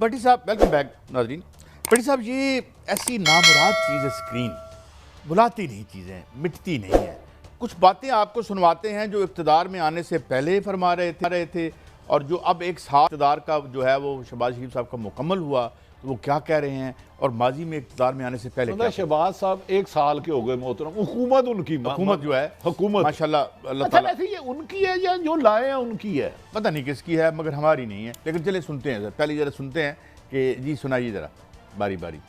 भट्टी साहब welcome back नाज़रीन। भट्टी साहब ये ऐसी नामुराद चीज़ है, स्क्रीन बुलाती नहीं, चीज़ें मिटती नहीं है। कुछ बातें आपको सुनवाते हैं जो इक़्तिदार में आने से पहले फरमा रहे थे और जो अब एक साल इक़्तिदार का जो है वो शहबाज शरीफ साहब का मुकम्मल हुआ तो वो क्या कह रहे हैं और माजी में इक़्तिदार में आने से पहले शहबाज साहब एक साल के हो गए मोहतरम। हुकूमत उनकी, हुकूमत जो है हुकूमत माशाल्लाह अल्लाह ताला वैसे ये उनकी है या जो लाए हैं उनकी है, पता नहीं किसकी है मगर हमारी नहीं है। लेकिन चले सुनते हैं, पहले ज़रा सुनते हैं कि जी सुनाइए ज़रा बारी बारी।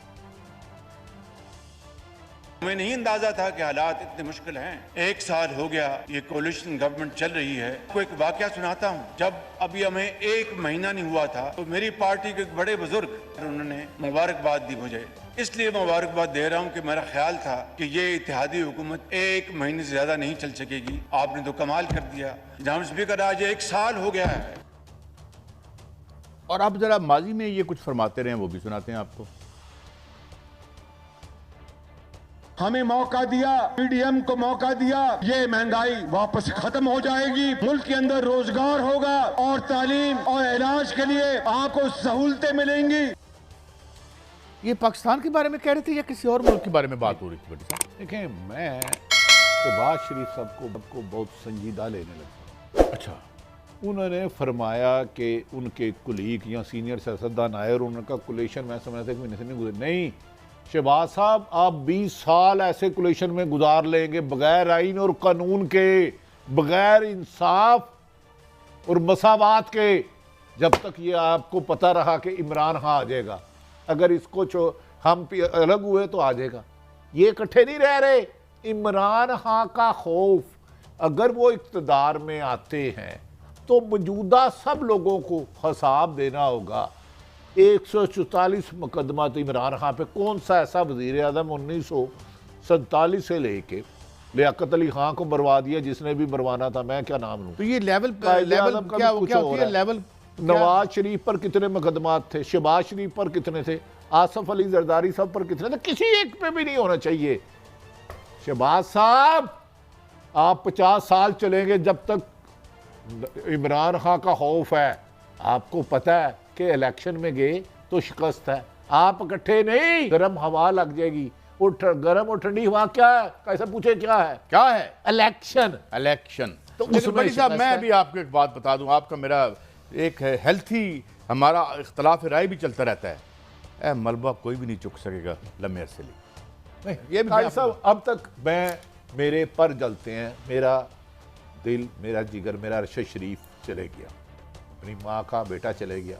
हमें नहीं अंदाजा था कि हालात इतने मुश्किल हैं। एक साल हो गया ये कोलिशन गवर्नमेंट चल रही है। कोई एक वाकया सुनाता हूँ। जब अभी हमें एक महीना नहीं हुआ था तो मेरी पार्टी के एक बड़े बुजुर्ग उन्होंने मुबारकबाद दी मुझे। इसलिए मुबारकबाद दे रहा हूँ कि मेरा ख्याल था कि ये इत्तेहादी हुकूमत एक महीने से ज्यादा नहीं चल सकेगी। आपने तो कमाल कर दिया जनाब स्पीकर, आज एक साल हो गया है। और आप जरा माजी में ये कुछ फरमाते रहे वो भी सुनाते हैं आपको। हमें मौका दिया, पीडीएम को मौका दिया, ये महंगाई वापस खत्म हो जाएगी, मुल्क के अंदर रोजगार होगा और तालीम और इलाज के लिए आपको सहूलतें मिलेंगी। ये पाकिस्तान के बारे में कह रहे थे या किसी और मुल्क के बारे में बात हो रही थी? बड़ी साहब देखें, मैं शहबाज शरीफ साहब को बहुत संजीदा लेने लगा। अच्छा, उन्होंने फरमाया कि उनके कुलीग या सीनियर सियासतदान आए और उनका कुलेशन मैं समझा था कि महीने से नहीं गुजरे। नहीं शहबाज साहब, आप 20 साल ऐसे कुलेशन में गुजार लेंगे बगैर आइन और कानून के, बगैर इंसाफ और मसावात के, जब तक ये आपको पता रहा कि इमरान खां आ जाएगा। अगर इसको हम अलग हुए तो आ जाएगा। ये इकट्ठे नहीं रह रहे। इमरान खां का खौफ, अगर वो इक़्तिदार में आते हैं तो मौजूदा सब लोगों को हिसाब देना होगा। 144 मुकदमा तो इमरान खां पे, कौन सा ऐसा वज़ीर आज़म 1947 से लेके लियाकत अली खां को मरवा दिया जिसने भी मरवाना था, मैं क्या नाम लूं। तो ये लेवल क्या होती है लेवल? नवाज शरीफ पर कितने मुकदमात थे, शहबाज शरीफ पर कितने थे, आसफ अली जरदारी साहब पर कितने थे? किसी एक पे भी नहीं होना चाहिए। शहबाज साहब, आप 50 साल चलेंगे जब तक इमरान खां का खौफ है। आपको पता है कि इलेक्शन में गए तो शिकस्त है। आप इकट्ठे नहीं, गर्म हवा लग जाएगी। गर्म और ठंडी हवा क्या है? कैसे पूछे क्या है? इलेक्शन। तो बड़ी साहब, मैं अभी आपको एक बात बता दूं, आपका मेरा एक हेल्थी हमारा इख्तलाफ राय भी चलता रहता है। मलबा कोई भी नहीं चुक सकेगा लम्हे अरसे लिए। ये भी साहब, अब तक मेरे पर जलते हैं, मेरा दिल, मेरा जिगर, मेरा अरशद शरीफ चले गया, अपनी माँ का बेटा चले गया,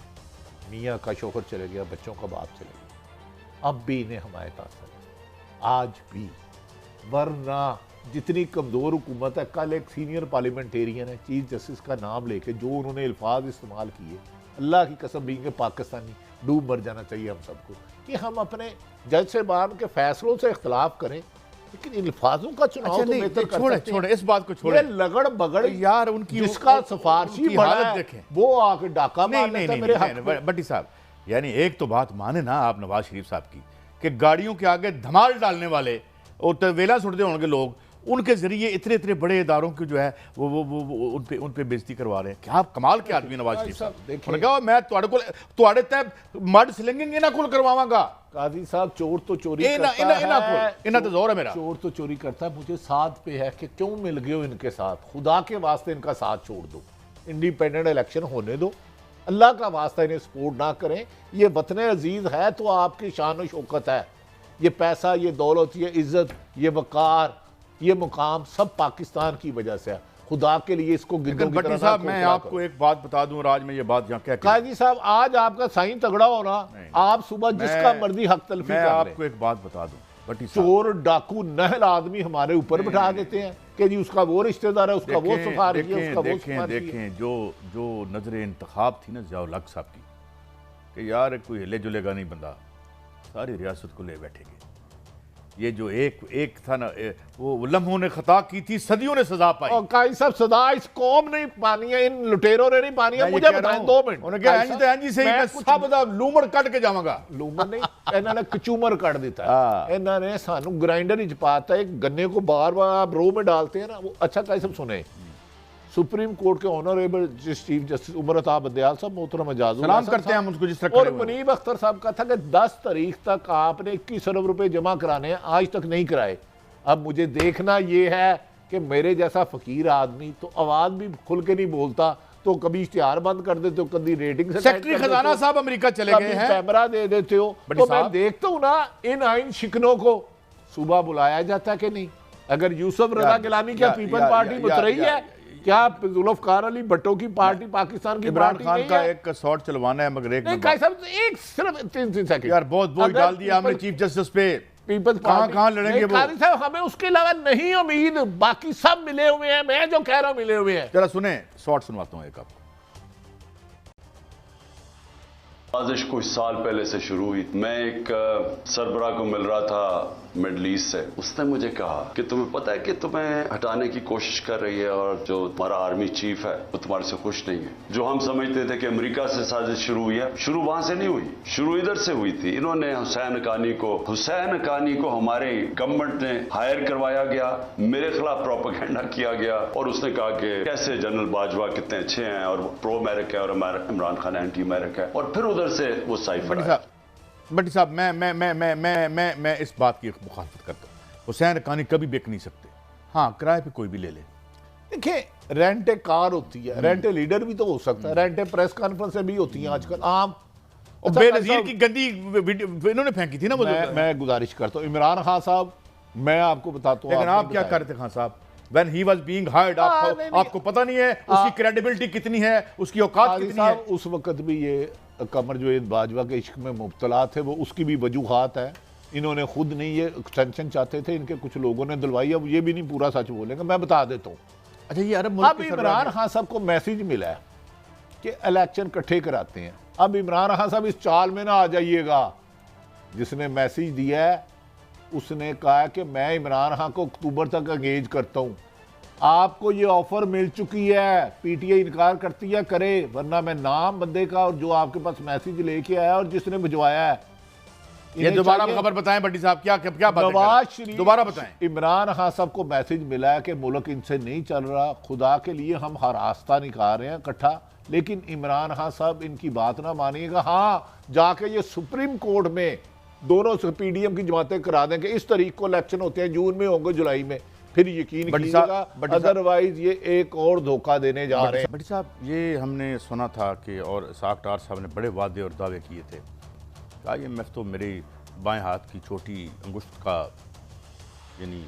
मियाँ का शोहर चले गया, बच्चों का बाप चले गया। अब भी इन्हें हमायत हासिल है, आज भी। वरना जितनी कमज़ोर हुकूमत है, कल एक सीनियर पार्लियामेंटेरियन है, चीफ जस्टिस का नाम लेके जो उन्होंने अल्फाज इस्तेमाल किए, अल्लाह की कसम भी के पाकिस्तानी डूब मर जाना चाहिए हम सबको कि हम अपने जज साहबान के फैसलों से इख्तलाफ करें, लेकिन अल्फाजों का चुनाव तो बेहतर कर सकते हैं। इस बात को छोड़े, लगड़ बगड़ यार उनकी जिसका सिफारशी हालत देखें, वो आके डाका मार लेता है मेरे हक में। भट्टी साहब, यानी एक तो बात माने ना आप नवाज शरीफ साहब की कि गाड़ियों के आगे धमाल डालने वाले और तवेला सुटते होंगे लोग, उनके जरिए इतने इतने बड़े इदारों की जो है वो उन पे बेइज्जती करवा रहे हैं। क्या क्या के आदमी नवाज शरीफ साहब? उन्होंने कहा मैं तुहाड़े तय मड स्लिंगिंग इन्हां कोल करवावांगा। काजी साहब, चोर तो चोरी करता है, इन्हां तो जोर है मेरा। चोर तो चोरी करता है। मुझे साथ पे है कि क्यों मिल गए हो इनके साथ, खुदा के वास्ते इनका साथ छोड़ दो, इंडिपेंडेंट इलेक्शन होने दो, अल्लाह का वास्ता इन्हें सपोर्ट ना करें। ये वतन अजीज है तो आपकी शान और शौकत है। ये पैसा, ये दौलत, ये इज्जत, ये वकार, ये मुकाम सब पाकिस्तान की वजह से है। खुदा के लिए इसको भट्टी साहब, मैं आपको एक बात बता दूं, आज में ये बात यहाँ काजी साहब, आज आपका साईं तगड़ा होना, आप सुबह जिसका मर्जी हक तलफी कर लें। आपको एक बात बता दूं भट्टी साहब, चोर डाकू नहल आदमी हमारे ऊपर बिठा देते हैं कि जी उसका वो रिश्तेदार है, उसका वो सिफारिश है, उसका वो सिफारिश है। देखें जो नजर इंतखाब थी ना ज़ियाउल हक साहब की कि यार कोई हिले जुलेगा नहीं बंदा, सारी रियासत को ले बैठेंगे। ये जो एक था ना, वो लम्हों ने खता की थी, सदियों ने सजा पाई। और काई सब सदा इस कौम ने पानी है, इन लुटेरों ने नहीं पानी है। मुझे बताएं 2 मिनट। उन्होंने कहा इंज तो इंज से ही मैं सब दा लूमड़ कट के जावांगा। लूमड़ नहीं, इन्होंने कचूमर काट देता है। इन्होंने सानू ग्राइंडर विच पाता है, गन्ने को बार बार रो में डालते हैं ना वो। अच्छा काई सब सुने, सुप्रीम कोर्ट के ऑनरेबल चीफ जस्टिस उमरता बंदयाल साहब, मोहतरम एजाजुल सलाम हसन करते हैं साहब हम उसको जिस तरह और खड़े हुए हैं। मुनीब अख्तर साहब का था कि 10 तारीख तक आपने 21 अरब रुपए जमा कराने हैं, आज तक नहीं कराए। अब मुझे देखना ये है कि मेरे जैसा फकीर आदमी तो आवाज भी खुल के नहीं बोलता, तो कभी इश्तिहार बंद कर देते हो, कभी रेटिंग से सेक्रेटरी खजाना साहब अमेरिका चले गए हैं, कैमरा दे देते हो, बड़ी तो मैं साहब। देखता हूँ ना इन आइन शिकनों को सुबह बुलाया जाता कि नहीं। अगर यूसुफ रजा गिलानी क्या पीपल पार्टी मुत रही है, क्या जुल्फकार अली भट्टो की पार्टी पाकिस्तान की इमरान पार्टी खान नहीं का है? एक शॉट चलवाना है मगर एक नहीं नंबर। भाई साहब, एक सिर्फ 3 सेकंड यार बहुत बोझ अगर डाल दिया हमने पीपल- चीफ जस्टिस पे। पीपल्स कहाँ पार्टी- कहाँ लड़ेंगे नहीं, वो? कारी साहब हमें उसके अलावा नहीं उम्मीद, बाकी सब मिले हुए हैं, मैं जो कह रहा हूँ मिले हुए हैं। जरा सुने, शॉट सुनवाता हूँ एक आपको। साजिश कुछ साल पहले से शुरू हुई। मैं एक सरबराह को मिल रहा था मिडल ईस्ट से, उसने मुझे कहा कि तुम्हें पता है कि तुम्हें हटाने की कोशिश कर रही है और जो तुम्हारा आर्मी चीफ है वो तुम्हारे से खुश नहीं है। जो हम समझते थे कि अमेरिका से साजिश शुरू हुई है, शुरू वहां से नहीं हुई, शुरू इधर से हुई थी। इन्होंने हुसैन हकानी को हमारे गवर्नमेंट ने हायर करवाया गया, मेरे खिलाफ प्रोपेगेंडा किया गया और उसने कहा कि कैसे जनरल बाजवा कितने अच्छे हैं और प्रो अमेरिका है और इमरान खान एंटी अमेरिका है, और फिर उधर से वो साइफर आया। भट्टी साहब मैं इस बात की मुखालफत करता हूँ। हुसैन हक्कानी कभी बिक नहीं सकते। हाँ, किराए पे कोई भी ले ले। देखिए, रेंट ए कार होती है, रेंट ए लीडर भी तो हो सकता है, रेंट ए प्रेस कॉन्फ्रेंस भी होती हैं आजकल आम। और अच्छा, बेनजीर की गंदी वीडियो इन्होंने फेंकी थी ना वो। मैं गुजारिश करता हूँ इमरान खान साहब, मैं आपको बताता हूँ, लेकिन आप क्या कर रहे थे खान साहब? When he was being hired, आपको पता नहीं है उसकी क्रेडिबिलिटी कितनी है, उसकी औकात कितनी है? उस वक्त भी ये कमर जो बाजवा के इश्क में मुब्तला थे, वो उसकी भी वजूहात है। इन्होंने खुद नहीं ये एक्सटेंशन चाहते थे, इनके कुछ लोगों ने दिलवाई। अब ये भी नहीं पूरा सच बोलेंगे, मैं बता देता हूँ। अच्छा, ये अरब मुल्क अब इमरान खान साहब को मैसेज मिला है कि इलेक्शन इकट्ठे कराते हैं। अब इमरान खान साहब इस चाल में ना आ जाइएगा। जिसने मैसेज दिया है उसने कहा कि मैं इमरान खान को अक्टूबर तक एंगेज करता हूं, आपको ये ऑफर मिल चुकी है, पीटीआई इनकार करती है करे, वरना मैं नाम बंदे का और जो आपके पास मैसेज लेके आया और जिसने भिजवाया है। ये दोबारा खबर बताएं भट्टी साहब, क्या क्या बात है? नवाज शरीफ दोबारा बताएं। इमरान खान साहब को मैसेज मिला है कि मुल्क इनसे नहीं चल रहा, खुदा के लिए हम हर रास्ता निकाल रहे हैं इकट्ठा, लेकिन इमरान खान साहब इनकी बात ना मानिएगा। हाँ, जाके ये सुप्रीम कोर्ट में दोनों पीडीएम की जमातें करा दें कि इस तारीख को इलेक्शन होते हैं, जून में होंगे, जुलाई में, फिर यकीन कीजिएगा, अदरवाइज ये एक और धोखा देने जा रहे हैं। भट्टी साहब, ये हमने सुना था कि और इसाक डार साहब ने बड़े वादे और दावे किए थे, IMF तो मेरे बाएं हाथ की छोटी अंगुष्ठ का यानी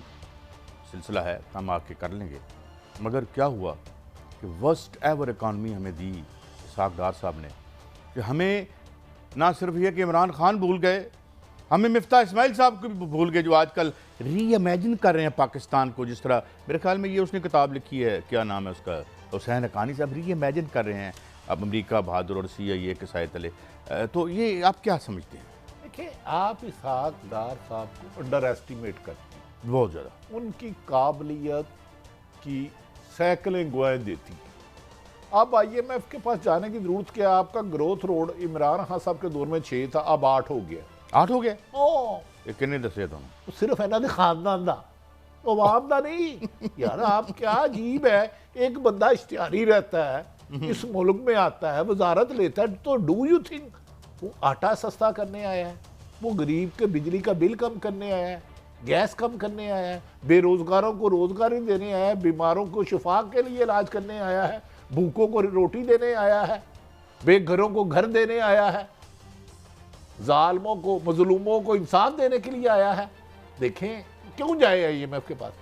सिलसिला है, हम आके कर लेंगे। मगर क्या हुआ कि वर्स्ट एवर इकॉनमी हमें दी इसाक डार साहब ने, कि हमें ना सिर्फ ये कि इमरान खान भूल गए, हमें मिफ्ता इस्माइल साहब को भी भूल गए, जो आजकल री इमेजिन कर रहे हैं पाकिस्तान को। जिस तरह मेरे ख्याल में ये उसने किताब लिखी है, क्या नाम है उसका, हुसैन हक्कानी साहब री इमेजिन कर रहे हैं अब अमेरिका बहादुर और CIA के साए तले। तो ये आप क्या समझते हैं? देखिए, आप इसाक डार साहब को अंडर एस्टिमेट करते हैं, बहुत ज़्यादा। उनकी काबिलियत की सैकड़ें गवाहें देती हैं। अब IMF के पास जाने की जरूरत क्या? आपका ग्रोथ रोड इमरान खान साहब के दौर में 6 था, अब 8 हो गया। 8 हो गया? ओ, कितने दसे दोनों? सिर्फ इन्होंने खानदान दा, तो आवाम दा नहीं। यार आप क्या अजीब है, एक बंदा इश्तिहारी रहता है, इस मुल्क में आता है, वजारत लेता है, तो डू यू थिंक वो आटा सस्ता करने आया है, वो गरीब के बिजली का बिल कम करने आया है, गैस कम करने आया है, बेरोजगारों को रोजगारी देने आया है, बीमारों को शिफा के लिए इलाज करने आया है, भूखों को रोटी देने आया है, बेघरों को घर देने आया है, जालिमों को मजलूमों को इंसाफ देने के लिए आया है। देखें क्यों जाए IMF के पास।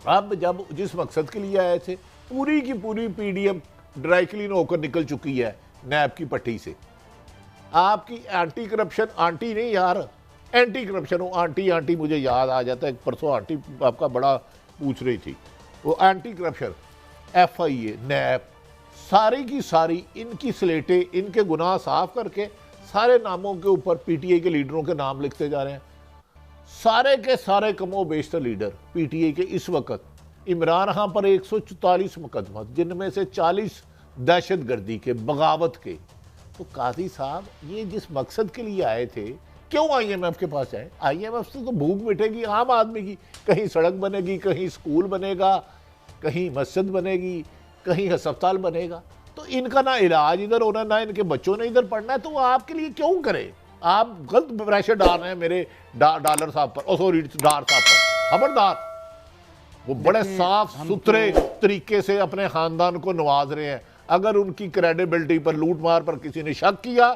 अब जब जिस मकसद के लिए आए थे, पूरी की पूरी PDM ड्राई क्लीन होकर निकल चुकी है नैब की पट्टी से। आपकी एंटी करप्शन आंटी नहीं यार, एंटी करप्शन, वो आंटी मुझे याद आ जाता है, परसों आंटी आपका बड़ा पूछ रही थी, वो एंटी करप्शन FIA नैब सारी की सारी इनकी स्लेटें, इनके गुनाह साफ करके सारे नामों के ऊपर PTI के लीडरों के नाम लिखते जा रहे हैं। सारे के सारे कमो बेशतर लीडर PTI के इस वक्त इमरान खान पर 144 मुकदमा, जिनमें से 40 दहशतगर्दी के, बगावत के। तो काजी साहब ये जिस मकसद के लिए आए थे, क्यों IMF के पास आए? IMF से तो भूख मिटेगी आम आदमी की, कहीं सड़क बनेगी, कहीं स्कूल बनेगा, कहीं मस्जिद बनेगी, कहीं अस्पताल बनेगा। तो इनका ना इलाज इधर होना, ना इनके बच्चों ने इधर पढ़ना है, तो वो आपके लिए क्यों करे? आप गलत प्रेशर डाल रहे हैं मेरे डॉलर साहब पर, सॉरी डार साहब पर। खबरदार, वो बड़े साफ सुथरे तरीके से अपने खानदान को नवाज रहे हैं। अगर उनकी क्रेडिबिलिटी पर, लूटमार पर किसी ने शक किया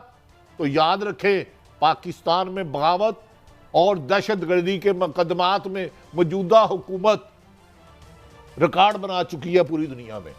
तो याद रखें, पाकिस्तान में बगावत और दहशतगर्दी के मुकदमात में मौजूदा हुकूमत रिकॉर्ड बना चुकी है पूरी दुनिया में।